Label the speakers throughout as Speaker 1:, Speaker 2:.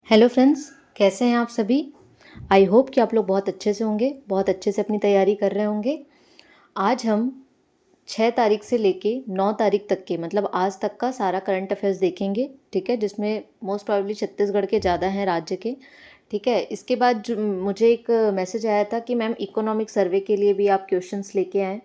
Speaker 1: Hello friends, कैसे हैं आप सभी। आई होप कि आप लोग बहुत अच्छे से होंगे, बहुत अच्छे से अपनी तैयारी कर रहे होंगे। आज हम 6 तारीख से लेके 9 तारीख तक के मतलब आज तक का सारा करंट अफेयर्स देखेंगे, ठीक है, जिसमें मोस्ट प्रोबेबली छत्तीसगढ़ के ज़्यादा हैं राज्य के। ठीक है, इसके बाद मुझे एक मैसेज आया था कि मैम इकोनॉमिक सर्वे के लिए भी आप क्वेश्चंस लेके आएँ।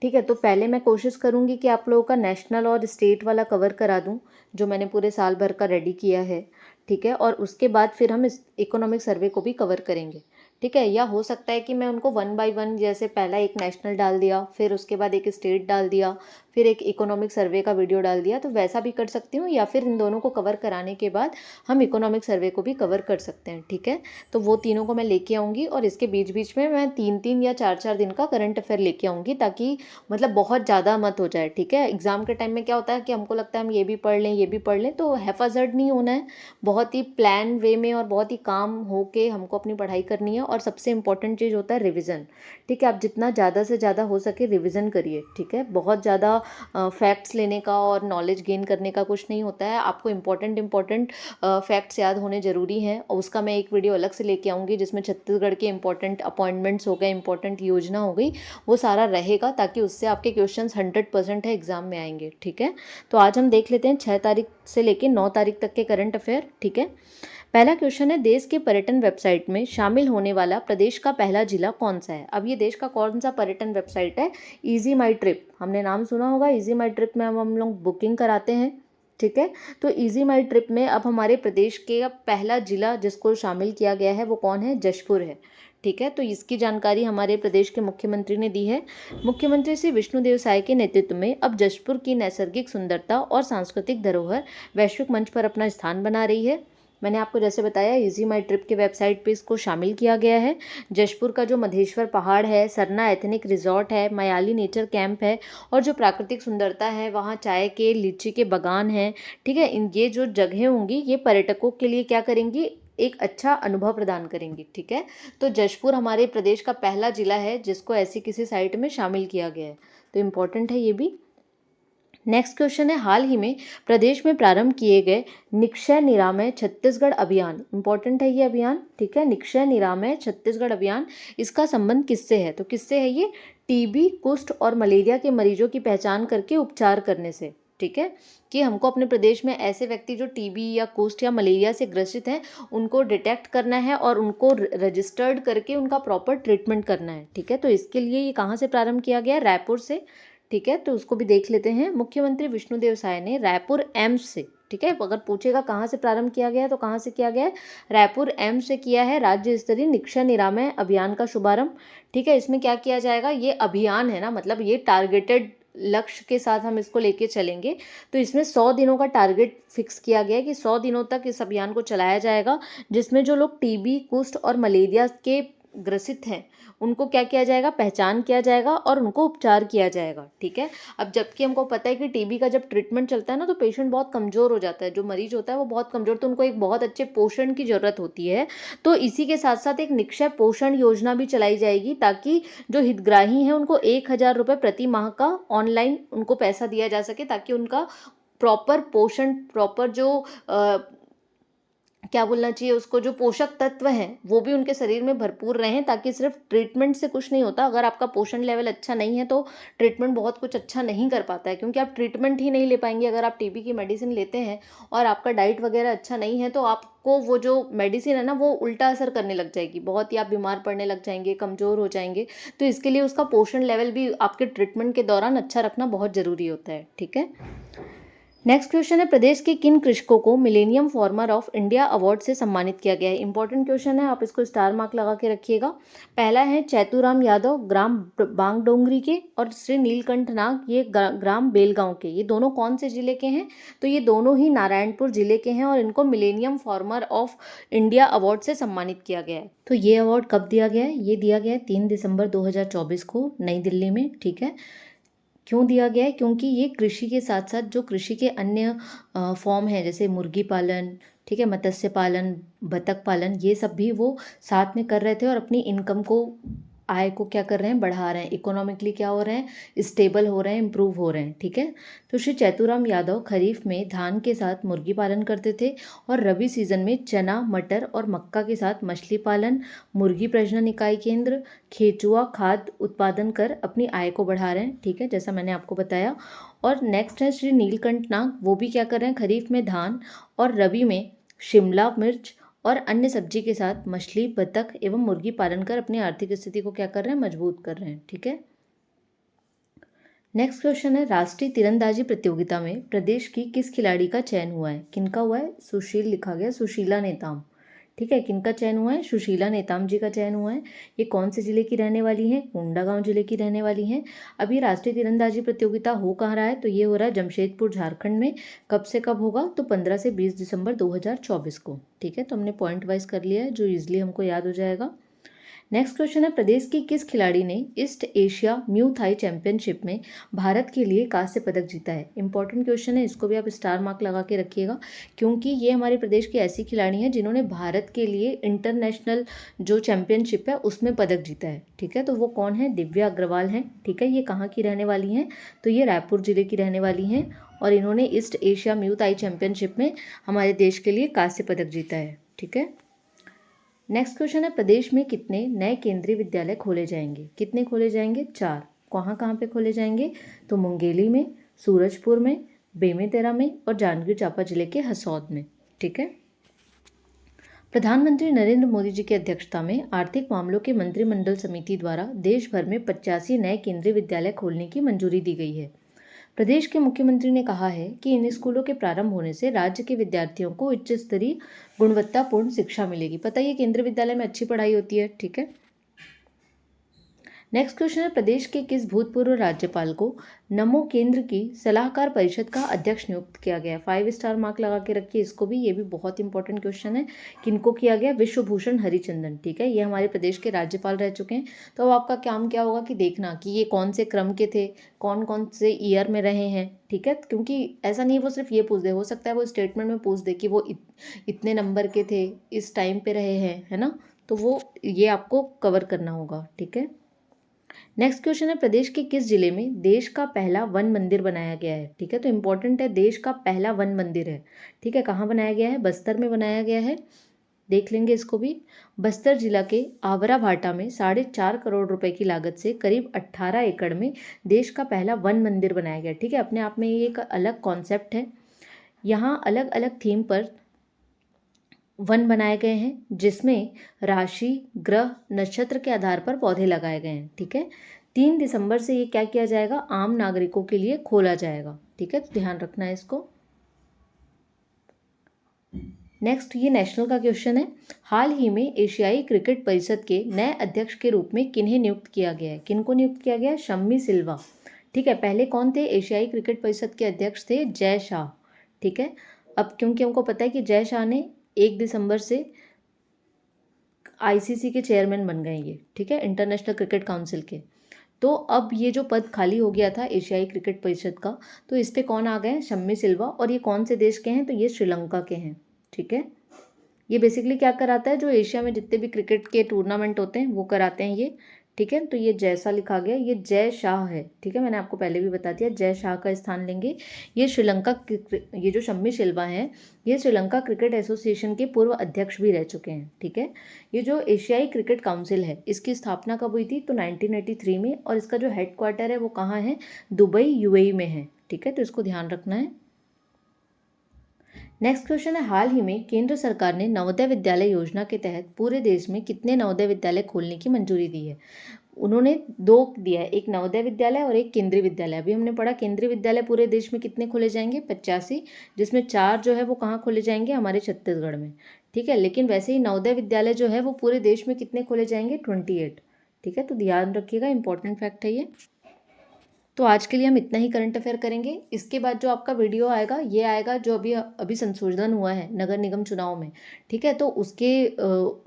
Speaker 1: ठीक है, तो पहले मैं कोशिश करूँगी कि आप लोगों का नेशनल और स्टेट वाला कवर करा दूँ, जो मैंने पूरे साल भर का रेडी किया है। ठीक है, और उसके बाद फिर हम इस इकोनॉमिक सर्वे को भी कवर करेंगे। ठीक है, या हो सकता है कि मैं उनको वन बाय वन, जैसे पहला एक नेशनल डाल दिया, फिर उसके बाद एक स्टेट डाल दिया, फिर एक इकोनॉमिक सर्वे का वीडियो डाल दिया, तो वैसा भी कर सकती हूँ, या फिर इन दोनों को कवर कराने के बाद हम इकोनॉमिक सर्वे को भी कवर कर सकते हैं। ठीक है, तो वो तीनों को मैं लेके आऊँगी और इसके बीच बीच में मैं 3-3 या 4-4 दिन का करंट अफेयर लेके आऊँगी, ताकि मतलब बहुत ज़्यादा मत हो जाए। ठीक है, एग्ज़ाम के टाइम में क्या होता है कि हमको लगता है हम ये भी पढ़ लें, ये भी पढ़ लें, तो हैफ़ज़र्ड नहीं होना है। बहुत ही प्लान वे में और बहुत ही काम हो के हमको अपनी पढ़ाई करनी है। और सबसे इम्पोर्टेंट चीज़ होता है रिवीजन। ठीक है, आप जितना ज़्यादा से ज़्यादा हो सके रिवीजन करिए। ठीक है, बहुत ज़्यादा फैक्ट्स लेने का और नॉलेज गेन करने का कुछ नहीं होता है। आपको इम्पोर्टेंट फैक्ट्स याद होने ज़रूरी हैं, और उसका मैं एक वीडियो अलग से लेके आऊँगी, जिसमें छत्तीसगढ़ के इंपॉर्टेंट अपॉइंटमेंट्स हो गए, इंपॉर्टेंट योजना हो गई, वो सारा रहेगा, ताकि उससे आपके क्वेश्चंस 100% है एग्जाम में आएंगे। ठीक है, तो आज हम देख लेते हैं 6 तारीख से लेकर 9 तारीख तक के करंट अफेयर। ठीक है, पहला क्वेश्चन है, देश के पर्यटन वेबसाइट में शामिल होने वाला प्रदेश का पहला जिला कौन सा है। अब ये देश का कौन सा पर्यटन वेबसाइट है? इजी माई ट्रिप, हमने नाम सुना होगा। इजी माई ट्रिप में हम लोग बुकिंग कराते हैं। ठीक है, तो इजी माई ट्रिप में अब हमारे प्रदेश के पहला जिला जिसको शामिल किया गया है वो कौन है? जशपुर है। ठीक है, तो इसकी जानकारी हमारे प्रदेश के मुख्यमंत्री ने दी है। मुख्यमंत्री श्री विष्णुदेव साय के नेतृत्व में अब जशपुर की नैसर्गिक सुंदरता और सांस्कृतिक धरोहर वैश्विक मंच पर अपना स्थान बना रही है। मैंने आपको जैसे बताया, इजी माई ट्रिप के वेबसाइट पे इसको शामिल किया गया है। जशपुर का जो मधेश्वर पहाड़ है, सरना एथनिक रिजॉर्ट है, मयाली नेचर कैंप है, और जो प्राकृतिक सुंदरता है, वहाँ चाय के, लीची के बागान हैं। ठीक है, इन ये जो जगहें होंगी ये पर्यटकों के लिए क्या करेंगी? एक अच्छा अनुभव प्रदान करेंगी। ठीक है, तो जशपुर हमारे प्रदेश का पहला जिला है जिसको ऐसी किसी साइट में शामिल किया गया है, तो इम्पोर्टेंट है ये भी। नेक्स्ट क्वेश्चन है, हाल ही में प्रदेश में प्रारंभ किए गए निक्षय निरामय छत्तीसगढ़ अभियान, इंपॉर्टेंट है ये अभियान। ठीक है, निक्षय निरामय छत्तीसगढ़ अभियान, इसका संबंध किससे है? तो किससे है ये? टीबी, कुष्ठ और मलेरिया के मरीजों की पहचान करके उपचार करने से। ठीक है, कि हमको अपने प्रदेश में ऐसे व्यक्ति जो टीबी या कुष्ठ या मलेरिया से ग्रसित हैं उनको डिटेक्ट करना है और उनको रजिस्टर्ड करके उनका प्रॉपर ट्रीटमेंट करना है। ठीक है, तो इसके लिए ये कहाँ से प्रारंभ किया गया? रायपुर से। ठीक है, तो उसको भी देख लेते हैं। मुख्यमंत्री विष्णुदेव साय ने रायपुर एम्स से, ठीक है, अगर पूछेगा कहाँ से प्रारंभ किया गया है तो कहाँ से किया गया है? रायपुर एम्स से किया है राज्य स्तरीय निक्षय निरामय अभियान का शुभारंभ। ठीक है, इसमें क्या किया जाएगा? ये अभियान है ना, मतलब ये टारगेटेड लक्ष्य के साथ हम इसको लेके चलेंगे। तो इसमें 100 दिनों का टारगेट फिक्स किया गया है कि 100 दिनों तक इस अभियान को चलाया जाएगा, जिसमें जो लोग टीबी, कुष्ठ और मलेरिया के ग्रसित हैं उनको क्या किया जाएगा? पहचान किया जाएगा और उनको उपचार किया जाएगा। ठीक है, अब जबकि हमको पता है कि टीबी का जब ट्रीटमेंट चलता है ना तो पेशेंट बहुत कमज़ोर हो जाता है, जो मरीज होता है वो बहुत कमज़ोर, तो उनको एक बहुत अच्छे पोषण की ज़रूरत होती है। तो इसी के साथ साथ एक निक्षय पोषण योजना भी चलाई जाएगी, ताकि जो हितग्राही हैं उनको 1,000 रुपये प्रति माह का ऑनलाइन उनको पैसा दिया जा सके, ताकि उनका प्रॉपर पोषण, प्रॉपर जो क्या बोलना चाहिए उसको, जो पोषक तत्व हैं वो भी उनके शरीर में भरपूर रहें, ताकि सिर्फ ट्रीटमेंट से कुछ नहीं होता। अगर आपका पोषण लेवल अच्छा नहीं है तो ट्रीटमेंट बहुत कुछ अच्छा नहीं कर पाता है, क्योंकि आप ट्रीटमेंट ही नहीं ले पाएंगे। अगर आप टीबी की मेडिसिन लेते हैं और आपका डाइट वगैरह अच्छा नहीं है तो आपको वो जो मेडिसिन है ना वो उल्टा असर करने लग जाएगी, बहुत ही आप बीमार पड़ने लग जाएंगे, कमज़ोर हो जाएंगे। तो इसके लिए उसका पोषण लेवल भी आपके ट्रीटमेंट के दौरान अच्छा रखना बहुत ज़रूरी होता है। ठीक है, नेक्स्ट क्वेश्चन है, प्रदेश के किन कृषकों को millennium farmer of India award से सम्मानित किया गया है? इंपॉर्टेंट क्वेश्चन है, आप इसको स्टार मार्क लगा के रखिएगा। पहला है चैतुराम यादव, ग्राम बांगडोंगरी के, और श्री नीलकंठ नाग, ये ग्राम बेलगांव के। ये दोनों कौन से जिले के हैं? तो ये दोनों ही नारायणपुर जिले के हैं और इनको millennium farmer of India award से सम्मानित किया गया है। तो ये अवार्ड कब दिया गया है? ये दिया गया है 3 दिसंबर 2024 को नई दिल्ली में। ठीक है, क्यों दिया गया है? क्योंकि ये कृषि के साथ साथ जो कृषि के अन्य फॉर्म है, जैसे मुर्गी पालन, ठीक है, मत्स्य पालन, बतख पालन, ये सब भी वो साथ में कर रहे थे और अपनी इनकम को आय को क्या कर रहे हैं, बढ़ा रहे हैं, इकोनॉमिकली क्या हो रहे हैं, स्टेबल हो रहे हैं, इम्प्रूव हो रहे हैं। ठीक है, तो श्री चैतुराम यादव खरीफ में धान के साथ मुर्गी पालन करते थे और रबी सीजन में चना, मटर और मक्का के साथ मछली पालन, मुर्गी प्रजनन इकाई केंद्र, केंचुआ खाद्य उत्पादन कर अपनी आय को बढ़ा रहे हैं। ठीक है, जैसा मैंने आपको बताया। और नेक्स्ट है श्री नीलकंठ नाग, वो भी क्या कर रहे हैं, खरीफ में धान और रबी में शिमला मिर्च और अन्य सब्जी के साथ मछली, बतख एवं मुर्गी पालन कर अपनी आर्थिक स्थिति को क्या कर रहे हैं, मजबूत कर रहे हैं। ठीक है, नेक्स्ट क्वेश्चन है, राष्ट्रीय तीरंदाजी प्रतियोगिता में प्रदेश की किस खिलाड़ी का चयन हुआ है? किनका हुआ है? सुशील लिखा गया, सुशीला नेताम। ठीक है, किनका चयन हुआ है? सुशीला नेताम जी का चयन हुआ है। ये कौन से जिले की रहने वाली हैं? कोंडागांव जिले की रहने वाली हैं। अब ये राष्ट्रीय तीरंदाजी प्रतियोगिता हो कहाँ रहा है? तो ये हो रहा है जमशेदपुर, झारखंड में। कब से कब होगा? तो 15 से 20 दिसंबर 2024 को। ठीक है, तो हमने पॉइंट वाइज कर लिया है जो ईजिली हमको याद हो जाएगा। नेक्स्ट क्वेश्चन है, प्रदेश की किस खिलाड़ी ने East Asia Muay Thai championship में भारत के लिए कांस्य पदक जीता है? इंपॉर्टेंट क्वेश्चन है, इसको भी आप स्टार मार्क लगा के रखिएगा, क्योंकि ये हमारे प्रदेश की ऐसी खिलाड़ी हैं जिन्होंने भारत के लिए इंटरनेशनल जो चैंपियनशिप है उसमें पदक जीता है। ठीक है, तो वो कौन है? दिव्या अग्रवाल हैं। ठीक है, ये कहाँ की रहने वाली हैं? तो ये रायपुर जिले की रहने वाली हैं और इन्होंने East Asia Muay Thai championship में हमारे देश के लिए कांस्य पदक जीता है। ठीक है, नेक्स्ट क्वेश्चन है, प्रदेश में कितने नए केंद्रीय विद्यालय खोले जाएंगे? कितने खोले जाएंगे? 4। कहाँ कहाँ पे खोले जाएंगे? तो मुंगेली में, सूरजपुर में, बेमेतरा में और जांजगीर चांपा जिले के हसौद में। ठीक है, प्रधानमंत्री नरेंद्र मोदी जी की अध्यक्षता में आर्थिक मामलों के मंत्रिमंडल समिति द्वारा देश भर में 85 नए केंद्रीय विद्यालय खोलने की मंजूरी दी गई है। प्रदेश के मुख्यमंत्री ने कहा है कि इन स्कूलों के प्रारंभ होने से राज्य के विद्यार्थियों को उच्च स्तरीय गुणवत्तापूर्ण शिक्षा मिलेगी। पता है ये केंद्रीय विद्यालय में अच्छी पढ़ाई होती है। ठीक है, नेक्स्ट क्वेश्चन है, प्रदेश के किस भूतपूर्व राज्यपाल को नमो केंद्र की सलाहकार परिषद का अध्यक्ष नियुक्त किया गया? 5 स्टार मार्क लगा के रखिए इसको भी, ये भी बहुत इंपॉर्टेंट क्वेश्चन है। किनको किया गया? विश्वभूषण हरिचंदन। ठीक है, ये हमारे प्रदेश के राज्यपाल रह चुके हैं। तो अब आपका काम क्या होगा कि देखना कि ये कौन से क्रम के थे, कौन कौन से ईयर में रहे हैं। ठीक है, क्योंकि ऐसा नहीं है वो सिर्फ ये पूछ दे, हो सकता है वो स्टेटमेंट में पूछ दे कि वो इतने नंबर के थे, इस टाइम पे रहे हैं, है ना, तो वो ये आपको कवर करना होगा। ठीक है, नेक्स्ट क्वेश्चन है, प्रदेश के किस जिले में देश का पहला वन मंदिर बनाया गया है? ठीक है, तो इंपॉर्टेंट है, देश का पहला वन मंदिर है। ठीक है, कहाँ बनाया गया है? बस्तर में बनाया गया है। देख लेंगे इसको भी। बस्तर जिला के आवरा भाटा में 4.5 करोड़ रुपए की लागत से करीब 18 एकड़ में देश का पहला वन मंदिर बनाया गया। ठीक है, अपने आप में ये एक अलग कॉन्सेप्ट है। यहाँ अलग अलग थीम पर वन बनाए गए हैं, जिसमें राशि, ग्रह, नक्षत्र के आधार पर पौधे लगाए गए हैं। ठीक है, 3 दिसंबर से ये क्या किया जाएगा? आम नागरिकों के लिए खोला जाएगा। ठीक है, तो ध्यान रखना है इसको। नेक्स्ट, ये नेशनल का क्वेश्चन है, हाल ही में एशियाई क्रिकेट परिषद के नए अध्यक्ष के रूप में किन्हें नियुक्त किया गया है? किनको नियुक्त किया गया है? शम्मी सिल्वा। ठीक है, पहले कौन थे? एशियाई क्रिकेट परिषद के अध्यक्ष थे जय शाह। ठीक है, अब क्योंकि हमको पता है कि जय शाह ने 1 दिसंबर से आईसीसी के चेयरमैन बन गए ये। ठीक है, इंटरनेशनल क्रिकेट काउंसिल के। तो अब ये जो पद खाली हो गया था एशियाई क्रिकेट परिषद का, तो इस पे कौन आ गए हैं? शम्मी सिल्वा। और ये कौन से देश के हैं? तो ये श्रीलंका के हैं। ठीक है, ये बेसिकली क्या कराता है? जो एशिया में जितने भी क्रिकेट के टूर्नामेंट होते हैं वो कराते हैं ये। ठीक है, तो ये जैसा लिखा गया, ये जय शाह है। ठीक है, मैंने आपको पहले भी बता दिया, जय शाह का स्थान लेंगे। ये श्रीलंका, ये जो शम्मी सिल्वा हैं, ये श्रीलंका क्रिकेट एसोसिएशन के पूर्व अध्यक्ष भी रह चुके हैं। ठीक है, ये जो एशियाई क्रिकेट काउंसिल है, इसकी स्थापना कब हुई थी? तो 1983 में, और इसका जो हेड क्वार्टर है वो कहाँ है? दुबई, यूएई में है। ठीक है, तो इसको ध्यान रखना है। नेक्स्ट क्वेश्चन है, हाल ही में केंद्र सरकार ने नवोदय विद्यालय योजना के तहत पूरे देश में कितने नवोदय विद्यालय खोलने की मंजूरी दी है? उन्होंने 2 दिया है, एक नवोदय विद्यालय और एक केंद्रीय विद्यालय। अभी हमने पढ़ा केंद्रीय विद्यालय पूरे देश में कितने खोले जाएंगे? 85, जिसमें 4 जो है वो कहाँ खोले जाएंगे? हमारे छत्तीसगढ़ में। ठीक है, लेकिन वैसे ही नवोदय विद्यालय जो है वो पूरे देश में कितने खोले जाएंगे? 28। ठीक है, तो ध्यान रखिएगा, इंपॉर्टेंट फैक्ट है ये। तो आज के लिए हम इतना ही करंट अफेयर करेंगे। इसके बाद जो आपका वीडियो आएगा ये आएगा जो अभी अभी संशोधन हुआ है नगर निगम चुनाव में, ठीक है। तो उसके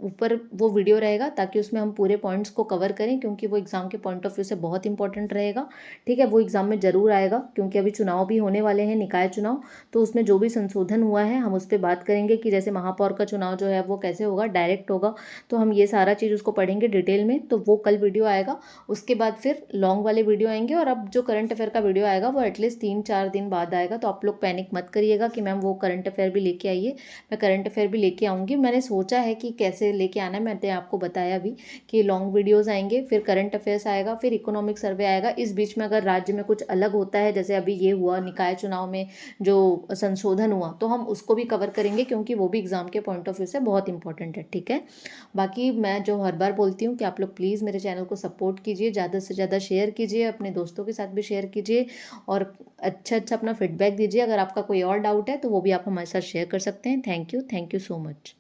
Speaker 1: ऊपर वो वीडियो रहेगा ताकि उसमें हम पूरे पॉइंट्स को कवर करें, क्योंकि वो एग्ज़ाम के पॉइंट ऑफ व्यू से बहुत इंपॉर्टेंट रहेगा, ठीक है। वो एग्ज़ाम में ज़रूर आएगा क्योंकि अभी चुनाव भी होने वाले हैं, निकाय चुनाव। तो उसमें जो भी संशोधन हुआ है हम उस पर बात करेंगे कि जैसे महापौर का चुनाव जो है वो कैसे होगा, डायरेक्ट होगा। तो हम ये सारा चीज़ उसको पढ़ेंगे डिटेल में। तो वो कल वीडियो आएगा। उसके बाद फिर लॉन्ग वाले वीडियो आएंगे, और अब जो करंट अफेयर का वीडियो आएगा वो एटलीस्ट 3-4 दिन बाद आएगा। तो आप लोग पैनिक मत करिएगा कि मैम वो करंट अफेयर भी लेके आइए। मैं करंट अफेयर भी लेके आऊँगी। मैंने सोचा है कि कैसे लेके आना है, मैंने आपको बताया भी कि लॉन्ग वीडियोज़ आएंगे, फिर करंट अफेयर्स आएगा, फिर इकोनॉमिक सर्वे आएगा। इस बीच में अगर राज्य में कुछ अलग होता है, जैसे अभी ये हुआ निकाय चुनाव में जो संशोधन हुआ, तो हम उसको भी कवर करेंगे क्योंकि वो भी एग्ज़ाम के पॉइंट ऑफ व्यू से बहुत इंपॉर्टेंट है, ठीक है। बाकी मैं जो हर बार बोलती हूँ कि आप लोग प्लीज़ मेरे चैनल को सपोर्ट कीजिए, ज़्यादा से ज़्यादा शेयर कीजिए, अपने दोस्तों के साथ भी शेयर कीजिए, और अच्छा अच्छा अपना फीडबैक दीजिए। अगर आपका कोई और डाउट है तो वो भी आप हमारे साथ शेयर कर सकते हैं। Thank you so much.